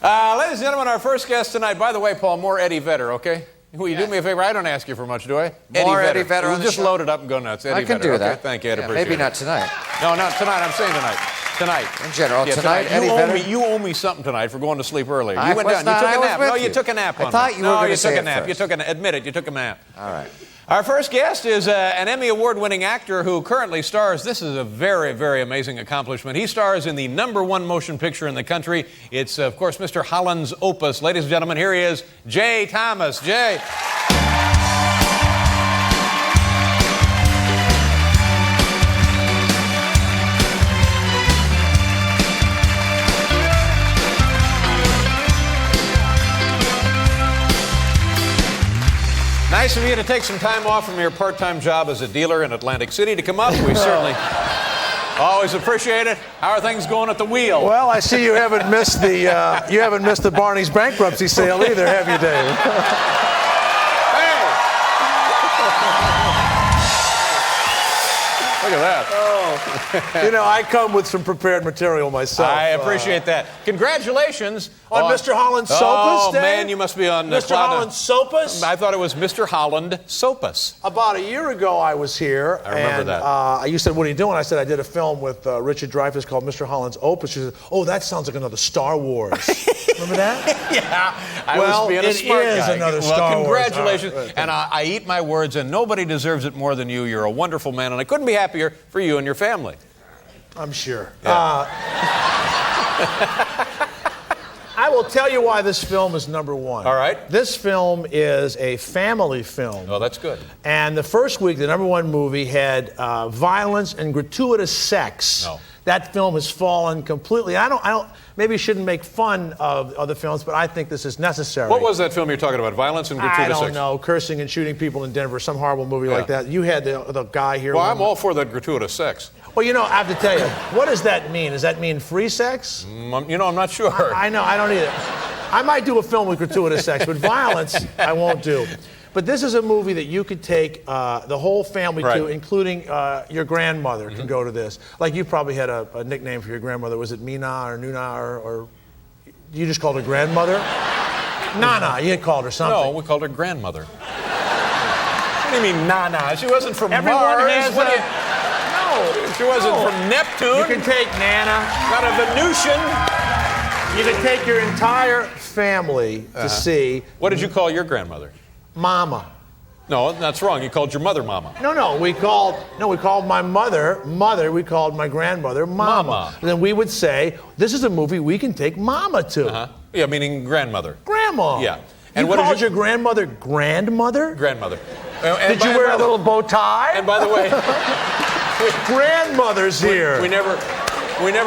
Ladies and gentlemen, our first guest tonight, by the way, Paul, more Eddie Vedder, okay? Will you do me a favor? I don't ask you for much, do I? Eddie Vedder on the just show? load it up and go nuts. Eddie I can Vedder. do that. Okay, thank you, Ed. Appreciate maybe it. not tonight. No, not tonight. I'm saying tonight. Tonight. In general, Yeah, tonight, Eddie Vedder? You owe me something tonight for going to sleep early. I You went was down. You not- took I a was nap. with No, you. you took a nap on I thought me. you were going to say took a it nap. first. You took admit it. You took a nap. All right. Our first guest is an Emmy Award-winning actor who currently stars. This is a very, very amazing accomplishment. He stars in the #1 motion picture in the country. It's, of course, Mr. Holland's Opus. Ladies and gentlemen, here he is, Jay Thomas. Jay. Nice of you to take some time off from your part-time job as a dealer in Atlantic City to come up. We certainly always appreciate it. How are things going at the wheel? Well, I see you haven't missed the Barney's bankruptcy sale either, have you, Dave? Hey! Look at that. You know, I come with some prepared material myself. I appreciate that. Congratulations On Mr. Holland Sopus, Oh, Dave? man, you must be on Mr. Holland Sopus? I thought it was Mr. Holland Sopus. About a year ago, I was here. I remember that. You said, what are you doing? I said, I did a film with Richard Dreyfuss called Mr. Holland's Opus. She said, oh, that sounds like another Star Wars. Remember that? Yeah, I was being a smart it is guy. another Star Wars. Congratulations. All right. And I eat my words, and nobody deserves it more than you. You're a wonderful man, and I couldn't be happier for you and your family. I'm sure. Yeah. I will tell you why this film is #1. All right. This film is a family film. Oh, that's good. And the first week, the #1 movie had violence and gratuitous sex. No. That film has fallen completely. I don't. Maybe you shouldn't make fun of other films, but I think this is necessary. What was that film you're talking about? Violence and gratuitous I don't sex? know. Cursing and shooting people in Denver, some horrible movie Yeah. like that. You had the guy here. Well, I'm all for that gratuitous sex. Well, you know, I have to tell you, what does that mean? Does that mean free sex? You know, I'm not sure. I know. I don't either. I might do a film with gratuitous sex, but violence, I won't do. But this is a movie that you could take the whole family to, Right. including your grandmother can go to this. Like you probably had a nickname for your grandmother. Was it Mina or Nuna or you just called her grandmother? Nana, you had called her something. No, we called her grandmother. What do you mean, Nana? She wasn't from Everyone Mars. has What do a- you- She wasn't from Neptune. You can take Nana. Not a Venusian. You can take your entire family to see What did you call your grandmother? Mama. No, that's wrong. You called your mother Mama. No, we called my mother, we called my grandmother Mama. Mama. And then we would say, this is a movie we can take Mama to. Uh-huh. Yeah, meaning grandmother. Grandma. Yeah. And And what you did called you- your grandmother grandmother? Grandmother. Did you wear a little bow tie? And by the way, Grandmother's here. we never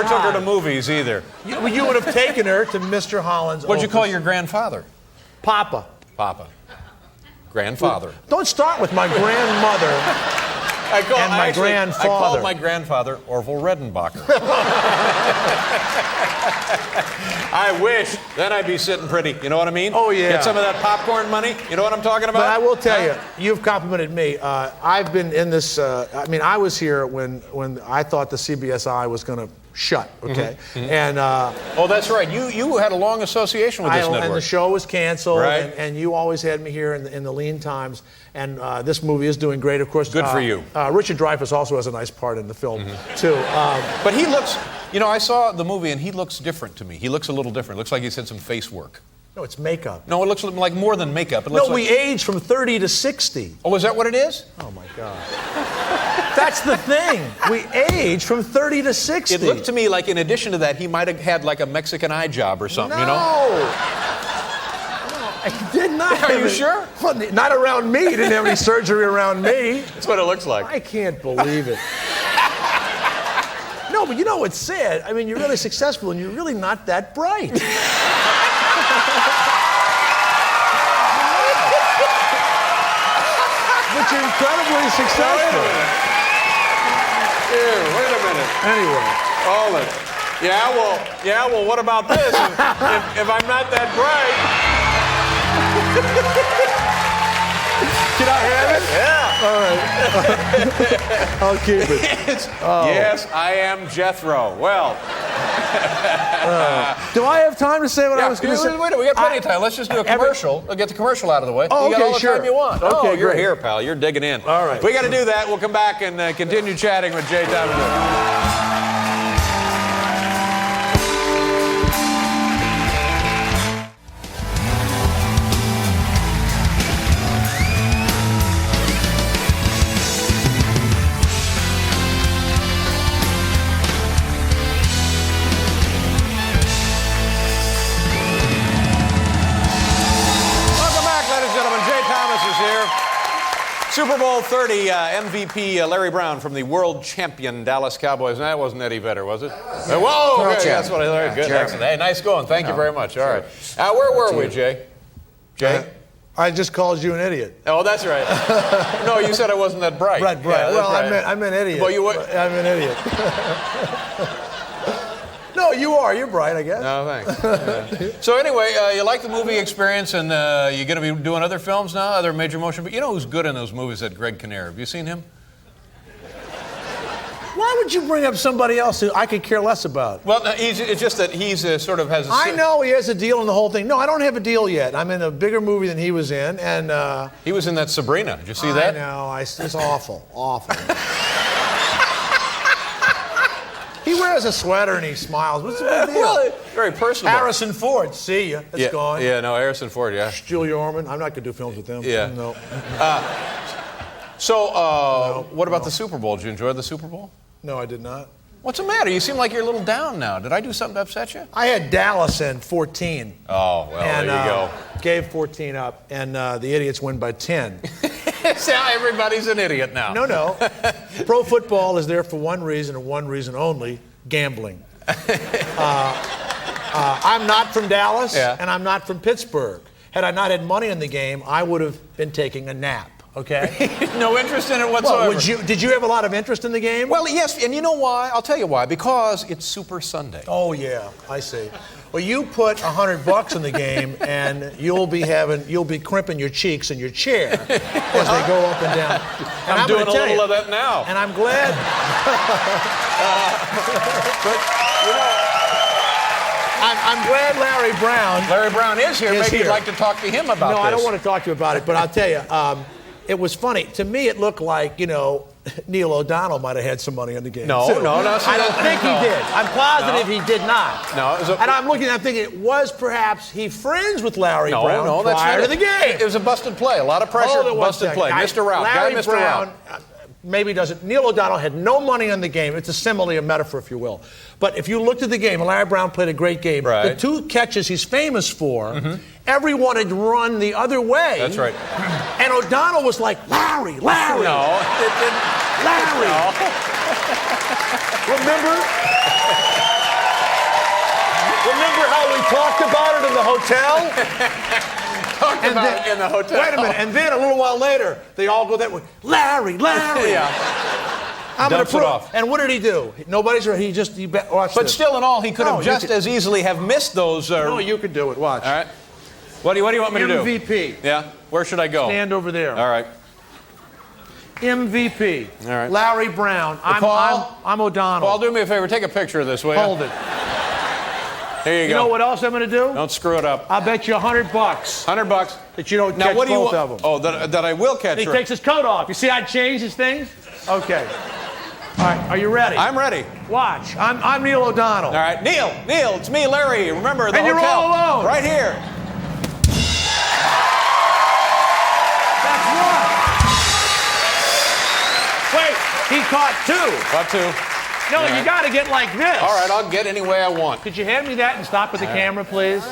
took her to movies either. You would have taken her to Mr. Holland's What'd you Opus. call your grandfather? Papa. Papa. Grandfather. Don't start with my grandmother. I grandfather. called my grandfather Orville Redenbacher. I wish. Then I'd be sitting pretty. You know what I mean? Oh, yeah. Get some of that popcorn money. You know what I'm talking about? But I will tell you, you've complimented me. I've been in this. I was here when I thought the CBSI was going to shut. Okay, and Oh, that's right. You had a long association with this network. and the show was canceled. Right. And you always had me here in the lean times. And this movie is doing great. Of course, Good for you. Richard Dreyfuss also has a nice part in the film too. But he looks. You know, I saw the movie and he looks different to me. He looks a little different. Looks like he's had some face work. No, it's makeup. No, it looks like more than makeup. It looks No, we like, age from 30 to 60. Oh, is that what it is? Oh my God. That's the thing. We age from 30 to 60. It looked to me like in addition to that, he might have had like a Mexican eye job or something, No. you know? I did not. Are have you it. sure? Well, not around me. He didn't have any surgery around me. That's what it looks like. I can't believe it. No, but you know what's sad? I mean, you're really successful and you're really not that bright. But you're incredibly successful. Here, wait a minute. Anyway. Hold it. Yeah, well, what about this? If I'm not that bright. Can I have it? Yeah. All right. I'll keep it. Yes, I am Jethro. Well, Do I have time to say what I was going to say? Wait, we got plenty of time. Let's just do a commercial. We'll get the commercial out of the way. Oh, you got all the sure. time you want. Okay, you're great. here, pal. You're digging in. All right. We got to do that. We'll come back and continue chatting with Jay Thomas. Super Bowl 30 MVP Larry Brown from the world champion Dallas Cowboys. And that wasn't Eddie Vedder, was it? Whoa, okay, that's what I heard. Good, excellent. Hey, nice going. Thank you very much. All right. Where were we, Jay? Jay? I just called you an idiot. Oh, that's right. No, you said I wasn't that bright. Right. Yeah, Well, right. I meant idiot. Well, you were. I'm an idiot. No, you are. You're bright, I guess. No, thanks. Yeah. So anyway, you like the movie experience, and you're going to be doing other films now, other major motion. But you know who's good in those movies? That Greg Kinnear. Have you seen him? Why would you bring up somebody else who I could care less about? Well, no, it's just that he's sort of has a... I know he has a deal in the whole thing. No, I don't have a deal yet. I'm in a bigger movie than he was in, and... he was in that Sabrina. Did you see that? I know. It's awful. Awful. He wears a sweater and he smiles. What's the big deal? Well, very personal. Harrison Ford. See ya. It's gone. Yeah, no, Harrison Ford, yeah. Julia Ormond. I'm not going to do films with them. Yeah. No. What about the Super Bowl? Did you enjoy the Super Bowl? No, I did not. What's the matter? You seem like you're a little down now. Did I do something to upset you? I had Dallas in 14. Oh, well, And, there you go. Gave 14 up, and the idiots win by 10. See how everybody's an idiot now. No. Pro football is there for one reason and one reason only, gambling. I'm not from Dallas, and I'm not from Pittsburgh. Had I not had money in the game, I would have been taking a nap. Okay. No interest in it whatsoever. Well, did you have a lot of interest in the game? Well, yes, and you know why? I'll tell you why. Because it's Super Sunday. Oh yeah, I see. Well, you put $100 in the game, and you'll be crimping your cheeks in your chair as they go up and down. And I'm doing a little of that now. And I'm glad. But you know, I'm glad Larry Brown is here. Maybe you'd like to talk to him about this. No, I don't want to talk to you about it, but I'll tell you, it was funny. To me, it looked like, Neil O'Donnell might have had some money in the game. No. I don't think he did. I'm positive he did not. No. And I'm thinking, was perhaps he friends with Larry Brown that's prior to the game? It was a busted play. A lot of pressure, busted play. Mr. Route. Larry Mr. Brown Route. maybe doesn't. Neil O'Donnell had no money on the game. It's a simile, a metaphor, if you will. But if you looked at the game, and Larry Brown played a great game. Right. The two catches he's famous for, everyone had run the other way. That's right. And O'Donnell was like, Larry. No, it didn't. Larry. No. Remember how we talked about it in the hotel? In the hotel. Wait a minute. And then a little while later, they all go that way. Larry. Yeah. I'm going to Dumps it off. And what did he do? Nobody's. Watch But this. still in all, he could have just as easily have missed those. No, you could do it. Watch. All right. What do you want me to do? MVP. Yeah. Where should I go? Stand over there. All right. MVP. All right. Larry Brown. I'm O'Donnell. Paul, do me a favor. Take a picture of this, will you? Hold it. Here you go. You know what else I'm going to do? Don't screw it up. I'll bet you $100 $100 that you don't now, catch what do you both want? of them. Oh, that I will catch. He takes his coat off. You see how I changed his things? Okay. All right. Are you ready? I'm ready. Watch. I'm Neil O'Donnell. All right, Neil, it's me, Larry. Remember the And hotel? you're all alone. Right here. That's one. Wait. He caught two. Got two. No, you got to get like this. All right, I'll get any way I want. Could you hand me that and stop with the camera, please?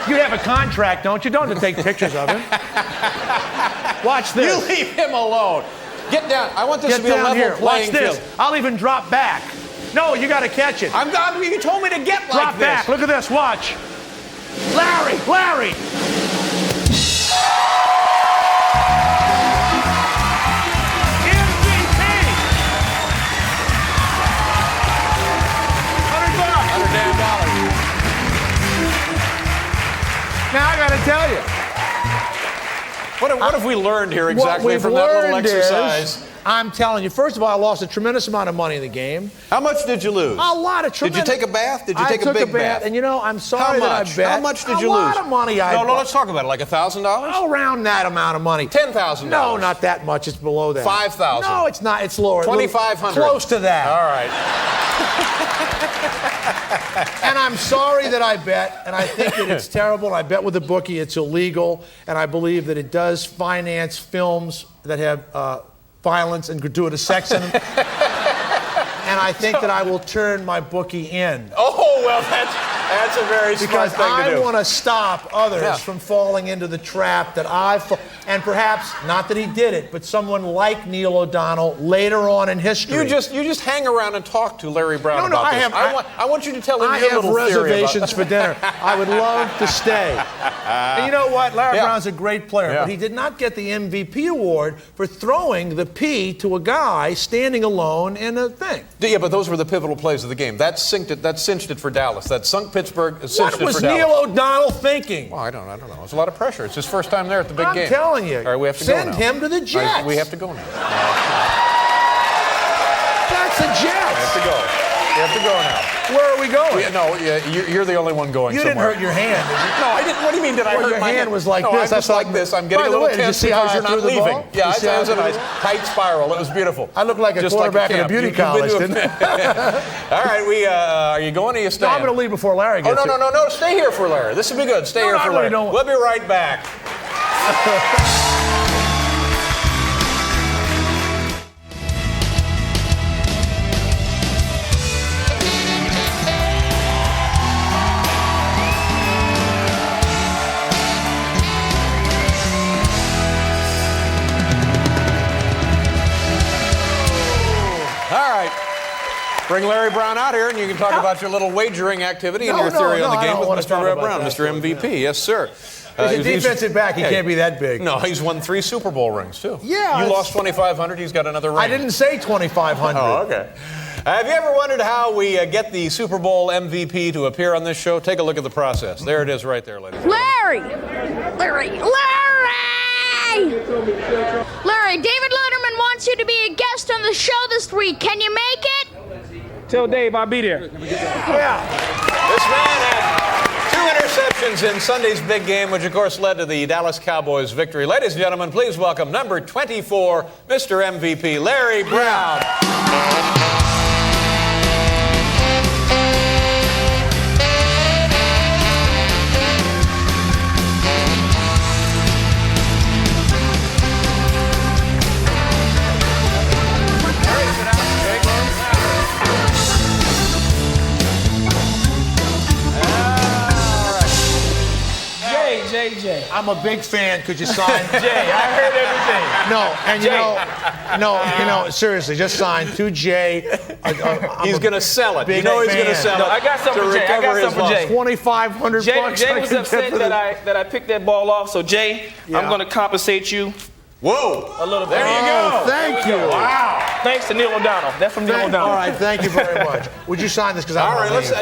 You have a contract, don't you? Don't have to take pictures of him. Watch this. You leave him alone. Get down. I want this to be a level playing Watch this. field. I'll even drop back. No, you got to catch it. You told me to get like Drop this. back. Look at this. Watch. Larry. MVP. $100. Now I got to tell you. What have we learned here exactly from that little exercise? I'm telling you, first of all, I lost a tremendous amount of money in the game. How much did you lose? A lot of tremendous. Did you take a bath? Did you take a big bath? And you know, I'm sorry that I bet. How much did you lose? A lot of money. No, let's talk about it. Like $1,000? Oh, around that amount of money. $10,000? No, not that much. It's below that. $5,000? No, it's not. It's lower. $2,500? Close to that. All right. And I'm sorry that I bet, and I think that it's terrible, and I bet with the bookie it's illegal, and I believe that it does finance films that have violence and gratuitous sex in them. And I think that I will turn my bookie in. Oh, well, that's a very smart thing to do. Because I want to stop others from falling into the trap that and perhaps, not that he did it, but someone like Neil O'Donnell later on in history. You just hang around and talk to Larry Brown about this. I want you to tell him I your have little reservations for dinner. I would love to stay. And you know what? Larry Brown's a great player, but he did not get the MVP award for throwing the P to a guy standing alone in a thing. Yeah, but those were the pivotal plays of the game. That cinched it for Dallas. That sunk Pittsburgh, cinched it for Dallas. What was Neil O'Donnell thinking? Well, I don't know. It's a lot of pressure. It's his first time there at the big game. I'm telling you. All right, we have to go now. Send him to the Jets. We have to go now. That's the Jets. We have to go. We have to go now. Where are we going? You're the only one going somewhere. You didn't hurt your hand, did you? No, I didn't. What do you mean, did I hurt your my hand? Was like no, this. I'm just like this. I'm getting a little tense because you're not leaving. Yeah, it was a nice tight spiral. It was beautiful. I look like a quarterback in a beauty college, didn't I? All right, are you going or you staying? No, I'm going to leave before Larry gets here. No. Stay here for Larry. This will be good. Stay here for Larry. We'll be right back. Bring Larry Brown out here, and you can talk about your little wagering activity and your theory on the game with Mr. Brown, Mr. MVP. Yes, sir. He's a defensive back. He can't be that big. No, he's won 3 Super Bowl rings, too. Yeah. You lost $2,500. He's got another ring. I didn't say $2,500. Oh, okay. Have you ever wondered how we get the Super Bowl MVP to appear on this show? Take a look at the process. There it is right there, ladies. Larry! Larry! David Letterman wants you to be a guest on the show this week. Can you make it? Tell Dave I'll be there. Yeah. This man had 2 interceptions in Sunday's big game, which of course led to the Dallas Cowboys' victory. Ladies and gentlemen, please welcome number 24, Mr. MVP, Larry Brown. Jay. I'm a big fan. Could you sign? Jay, I heard everything. No, and seriously, just sign to Jay. He's going to sell it. You know he's going to sell it. I got something for Jay. $2,500. Jay was upset that I picked that ball off. So Jay, I'm going to compensate you. Whoa! A little bit. There you go. Thank you. Wow. Thanks to Neil O'Donnell. That's from Neil O'Donnell. All right, thank you very much. Would you sign this? Because all right, let's go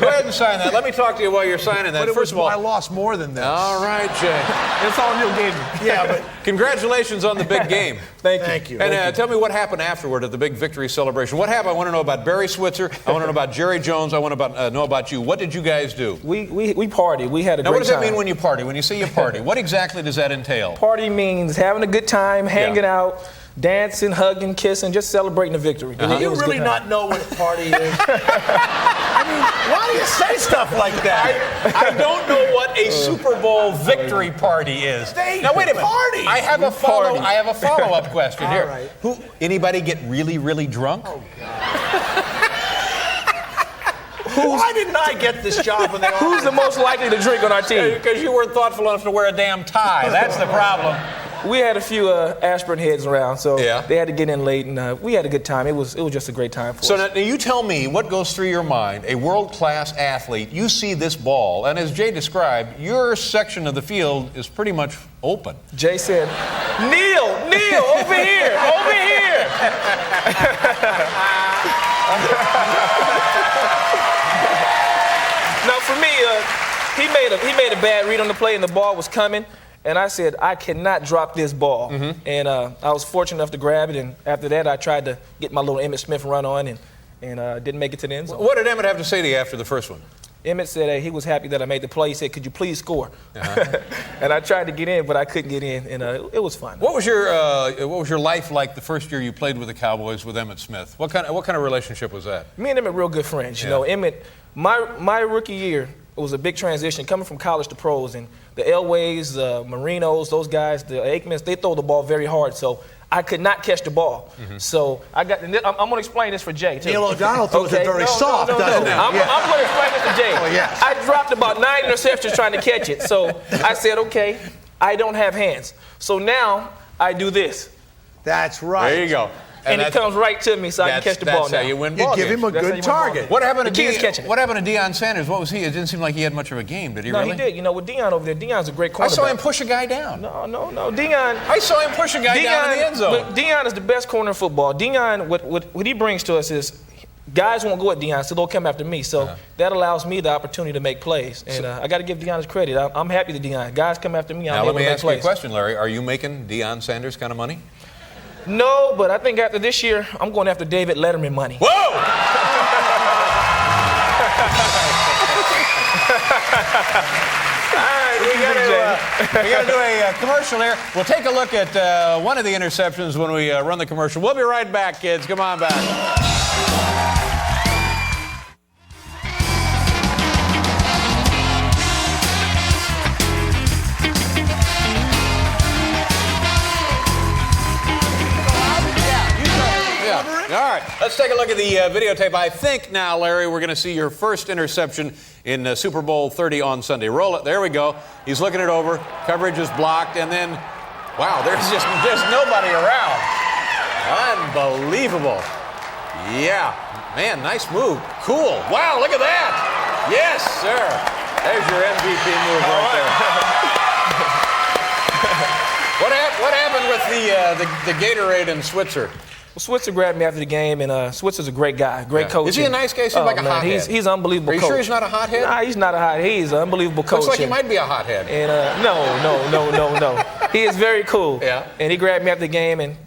ahead and sign that. Let me talk to you while you're signing that. But First of all, I lost more than this. All right, Jay. That's all Neil gave me. Yeah, but congratulations on the big game. Thank you. And tell me what happened afterward at the big victory celebration. What happened? I want to know about Barry Switzer. I want to know about Jerry Jones. I want to know about you. What did you guys do? We partied. We had a great time. Now, what does that mean when you party? When you say you party, what exactly does that entail? Party means having a good time, hanging out, dancing, hugging, kissing, just celebrating the victory. Do you really not know what a party is? I mean, why do you say stuff like that? I don't know what a Super Bowl victory party is. Now wait a minute. Party. I have a follow-up question here. Right. Anybody get really, really drunk? Oh God. Why didn't I get this job when they all... Who's the most likely to drink on our team? Because you weren't thoughtful enough to wear a damn tie. That's the problem. We had a few aspirin heads around, so Yeah. they had to get in late, and we had a good time. It was just a great time for us. So now you tell me what goes through your mind. A world-class athlete, you see this ball, and as Jay described, your section of the field is pretty much open. Jay said, Neil, over here, over here. Now for me, he made a bad read on the play, and the ball was coming. And I said, I cannot drop this ball. And I was fortunate enough to grab it. And after that, I tried to get my little Emmitt Smith run on and didn't make it to the end zone. What did Emmitt have to say to you after the first one? Emmitt said he was happy that I made the play. He said, could you please score? And I tried to get in, but I couldn't get in, and it was fun. What was your life like the first year you played with the Cowboys with Emmitt Smith? What kind of relationship was that? Me and Emmitt real good friends. You know, Emmitt, my rookie year, it was a big transition coming from college to pros, and the Elways, the Marinos, those guys, the Aikmans, they throw the ball very hard, so I could not catch the ball. So I'm going to explain this for Jay, too. Neil O'Donnell throws it very soft, doesn't he? I'm going to explain this to Jay. Oh, yes. I dropped about 9 interceptions trying to catch it. So I said, okay, I don't have hands. So now I do this. That's right. There you go. And it comes right to me so I can catch the ball now. That's how you win You ball give games. him a good target. What happened to The key is catching it. What happened to Deion Sanders? What was he? It didn't seem like he had much of a game, did he? No, really? he did. You know, with Deion over there, Deion's a great I cornerback. saw him push a guy down. No. Deion. I saw him push a guy down in the end zone. But Deion is the best corner in football. Deion, what he brings to us is guys won't go at Deion, so they'll come after me. So that allows me the opportunity to make plays. And I got to give Deion his credit. I'm happy that Deion. Guys come after me, I'm Now able let me to make ask you a plays. question, Larry. Are you making Deion Sanders kind of money? No, but I think after this year, I'm going after David Letterman money. Whoa! We got to do a commercial here. We'll take a look at one of the interceptions when we run the commercial. We'll be right back, kids. Come on back. All right, let's take a look at the videotape. I think now, Larry, we're going to see your first interception in Super Bowl 30 on Sunday. Roll it. There we go. He's looking it over. Coverage is blocked. And then, wow, there's nobody around. Unbelievable. Yeah. Man, nice move. Cool. Wow, look at that. Yes, sir. There's your MVP move right there. What happened with the Gatorade and Switzer? Well, Switzer grabbed me after the game, and Switzer's a great guy, great coach. Is he a nice guy? He seems like a hothead. He's an unbelievable coach. Are you sure he's not a hothead? Nah, he's not a hothead. He's an unbelievable coach. Looks like he might be a hothead. And no. He is very cool. Yeah. And he grabbed me after the game and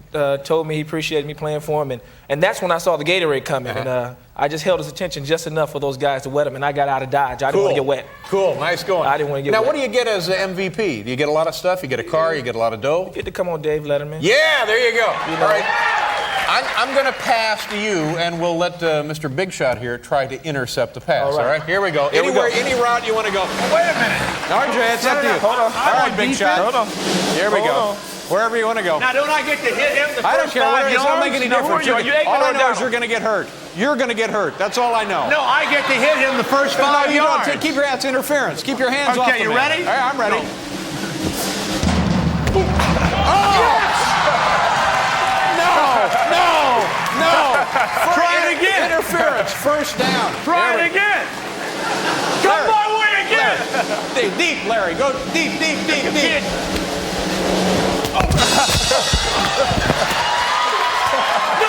told me he appreciated me playing for him. And that's when I saw the Gatorade coming. And I just held his attention just enough for those guys to wet him, and I got out of Dodge. I didn't want to get wet. Cool, nice going. I didn't want to get wet. Now, what wet. do you get as MVP? Do you get a lot of stuff? You get a car? You get a lot of dough? You get to come on Dave Letterman. Yeah, there you go. All right. I'm going to pass to you, and we'll let Mr. Big Shot here try to intercept the pass. All right, here we go. Any route you want to go. Wait a minute. RJ, it's up to you. Hold on. All right, Big Shot. Hold on. Here we go. Wherever you want to go. Now, don't I get to hit him the I don't first care. 5 It yards? doesn't make any difference. All I know is you're going to get hurt. You're going to get hurt. That's all I know. No, I get to hit him the first 5 you yards. don't. Keep your hands interference. Keep your hands off the Okay, you man. ready? All right, I'm ready. No. Try it again. Interference. First down. Try it again. Come my way again. Deep, Larry. Go deep. No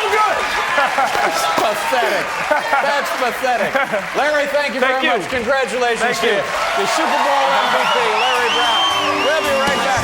good. That's pathetic. That's pathetic. Larry, thank you very much. Congratulations to you. The Super Bowl MVP, Larry Brown. We'll be right back.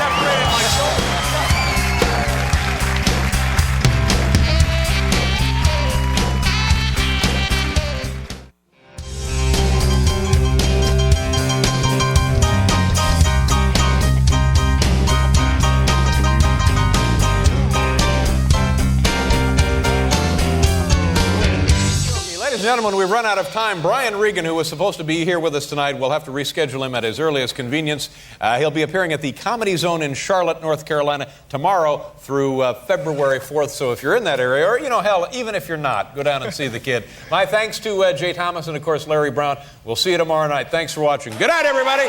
Ladies and gentlemen, we've run out of time. Brian Regan, who was supposed to be here with us tonight, we'll have to reschedule him at his earliest convenience. He'll be appearing at the Comedy Zone in Charlotte, North Carolina, tomorrow through February 4th. So if you're in that area, or, hell, even if you're not, go down and see the kid. My thanks to Jay Thomas and, of course, Larry Brown. We'll see you tomorrow night. Thanks for watching. Good night, everybody.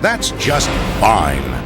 That's just fine.